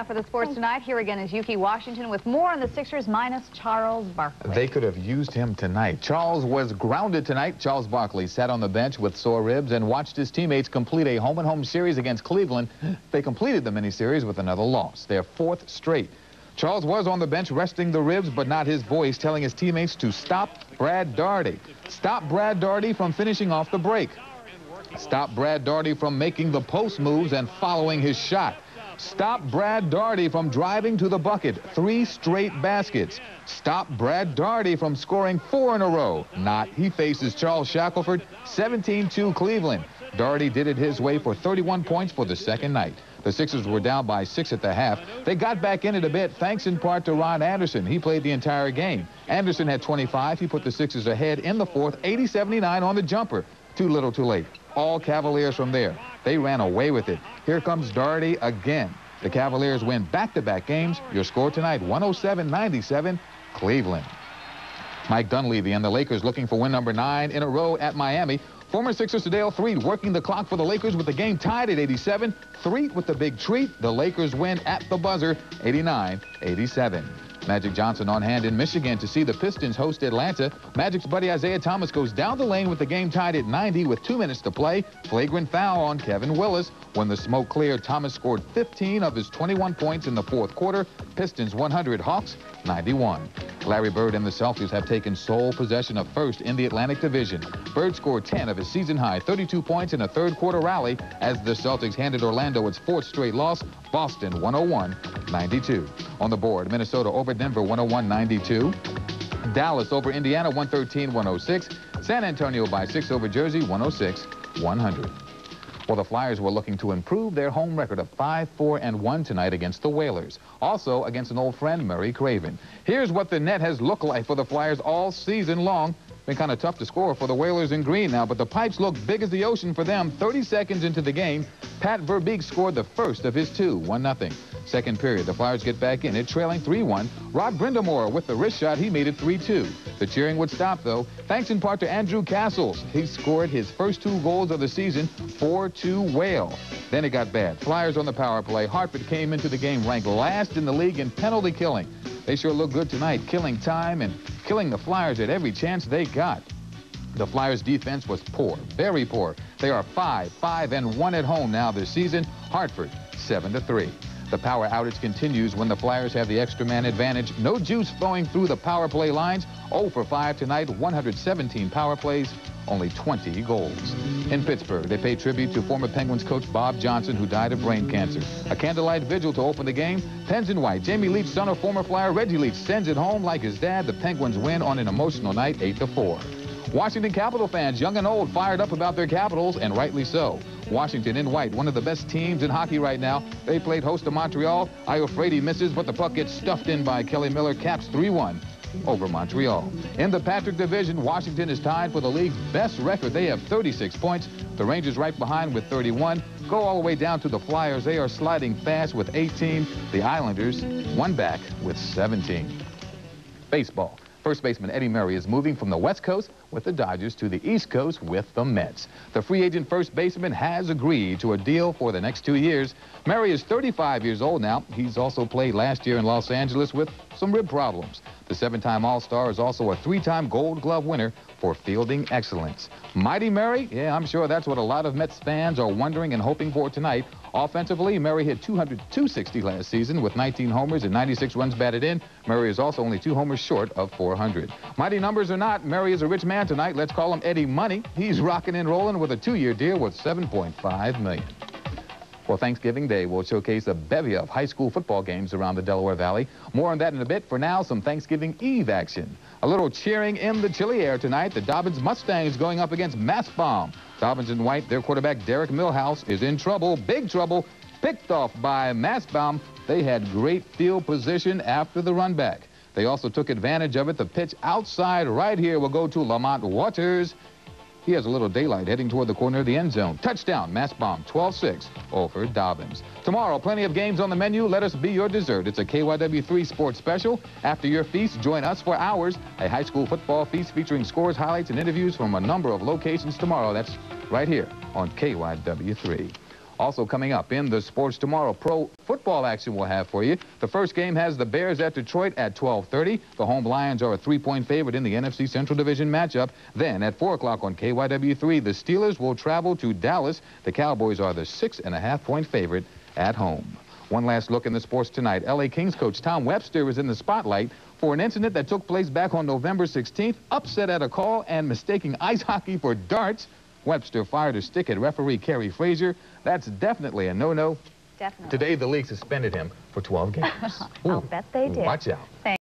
For the sports tonight, here again is Ukee Washington with more on the Sixers minus Charles Barkley. They could have used him tonight. Charles was grounded tonight. Charles Barkley sat on the bench with sore ribs and watched his teammates complete a home-and-home series against Cleveland. They completed the mini-series with another loss, their fourth straight. Charles was on the bench resting the ribs, but not his voice, telling his teammates to stop Brad Daugherty. Stop Brad Daugherty from finishing off the break. Stop Brad Daugherty from making the post moves and following his shot. Stop Brad Daugherty from driving to the bucket, 3 straight baskets. Stop Brad Daugherty from scoring 4 in a row. Not. He faces Charles Shackelford, 17-2 Cleveland. Daugherty did it his way for 31 points for the second night. The Sixers were down by 6 at the half. They got back in it a bit, thanks in part to Ron Anderson. He played the entire game. Anderson had 25. He put the Sixers ahead in the fourth, 80-79 on the jumper. Too little, too late. All Cavaliers from there. They ran away with it. Here comes Daugherty again. The Cavaliers win back-to-back games. Your score tonight, 107-97, Cleveland. Mike Dunleavy and the Lakers looking for win number 9 in a row at Miami. Former Sixer Sedale Threet working the clock for the Lakers with the game tied at 87. Threet with the big treat. The Lakers win at the buzzer, 89-87. Magic Johnson on hand in Michigan to see the Pistons host Atlanta. Magic's buddy Isaiah Thomas goes down the lane with the game tied at 90 with 2 minutes to play. Flagrant foul on Kevin Willis. When the smoke cleared, Thomas scored 15 of his 21 points in the fourth quarter. Pistons 100, Hawks 91. Larry Bird and the Celtics have taken sole possession of first in the Atlantic Division. Bird scored 10 of his season-high 32 points in a third-quarter rally as the Celtics handed Orlando its 4th straight loss. Boston 101-92. On the board, Minnesota over Denver 101-92. Dallas over Indiana 113-106. San Antonio by 6 over Jersey 106-100. Well, the Flyers were looking to improve their home record of 5-4-1 tonight against the Whalers. Also against an old friend, Murray Craven. Here's what the net has looked like for the Flyers all season long. Been kind of tough to score for the Whalers in green now, but the pipes look big as the ocean for them. 30 seconds into the game, Pat Verbeek scored the first of his 2, 1-0. Second period, the Flyers get back in it, trailing 3-1. Rod Brindamore with the wrist shot, he made it 3-2. The cheering would stop, though, thanks in part to Andrew Castles. He scored his first 2 goals of the season, 4-2 Whale. Then it got bad. Flyers on the power play. Hartford came into the game ranked last in the league in penalty killing. They sure look good tonight, killing time and killing the Flyers at every chance they got. The Flyers' defense was poor, very poor. They are 5-5-1 at home now this season. Hartford 7-3. The power outage continues when the Flyers have the extra man advantage. No juice flowing through the power play lines. 0 for 5 tonight, 117 power plays, only 20 goals. In Pittsburgh, they pay tribute to former Penguins coach Bob Johnson, who died of brain cancer. A candlelight vigil to open the game. Pens in white. Jamie Leach, son of former Flyer Reggie Leach, sends it home like his dad. The Penguins win on an emotional night, 8-4. Washington Capital fans, young and old, fired up about their Capitals, and rightly so. Washington in white, one of the best teams in hockey right now. They played host to Montreal. Iofredi misses, but the puck gets stuffed in by Kelly Miller. Caps 3-1 over Montreal. In the Patrick Division, Washington is tied for the league's best record. They have 36 points. The Rangers right behind with 31. Go all the way down to the Flyers. They are sliding fast with 18. The Islanders, one back with 17. Baseball. First baseman Eddie Murray is moving from the West Coast with the Dodgers to the East Coast with the Mets. The free agent first baseman has agreed to a deal for the next 2 years. Murray is 35 years old now. He's also played last year in Los Angeles with some rib problems. The 7-time All-Star is also a 3-time Gold Glove winner for fielding excellence. Mighty Murray? Yeah, I'm sure that's what a lot of Mets fans are wondering and hoping for tonight. Offensively, Murray hit 260 last season with 19 homers and 96 runs batted in. Murray is also only 2 homers short of 400. Mighty numbers or not, Murray is a rich man tonight. Let's call him Eddie Money. He's rocking and rolling with a 2-year deal worth $7.5 million. Well, Thanksgiving Day will showcase a bevy of high school football games around the Delaware Valley. More on that in a bit. For now, some Thanksgiving Eve action. A little cheering in the chilly air tonight. The Dobbins Mustangs going up against Mastbaum. Dobbins in white, their quarterback Derek Millhouse is in trouble, big trouble, picked off by Mastbaum. They had great field position after the run back. They also took advantage of it. The pitch outside right here will go to Lamont Waters. He has a little daylight heading toward the corner of the end zone. Touchdown, Mastbaum, 12-6 over Dobbins. Tomorrow, plenty of games on the menu. Let us be your dessert. It's a KYW-3 sports special. After your feast, join us for ours. A high school football feast featuring scores, highlights, and interviews from a number of locations tomorrow. That's right here on KYW-3. Also coming up in the sports tomorrow, pro football action we'll have for you. The first game has the Bears at Detroit at 12:30. The home Lions are a 3-point favorite in the NFC Central Division matchup. Then at 4 o'clock on KYW-3, the Steelers will travel to Dallas. The Cowboys are the 6.5-point favorite at home. One last look in the sports tonight. L.A. Kings coach Tom Webster is in the spotlight for an incident that took place back on November 16th. Upset at a call and mistaking ice hockey for darts. Webster fired a stick at referee Kerry Frazier. That's definitely a no-no. Definitely. Today, the league suspended him for 12 games. I'll bet they did. Watch out. Thanks.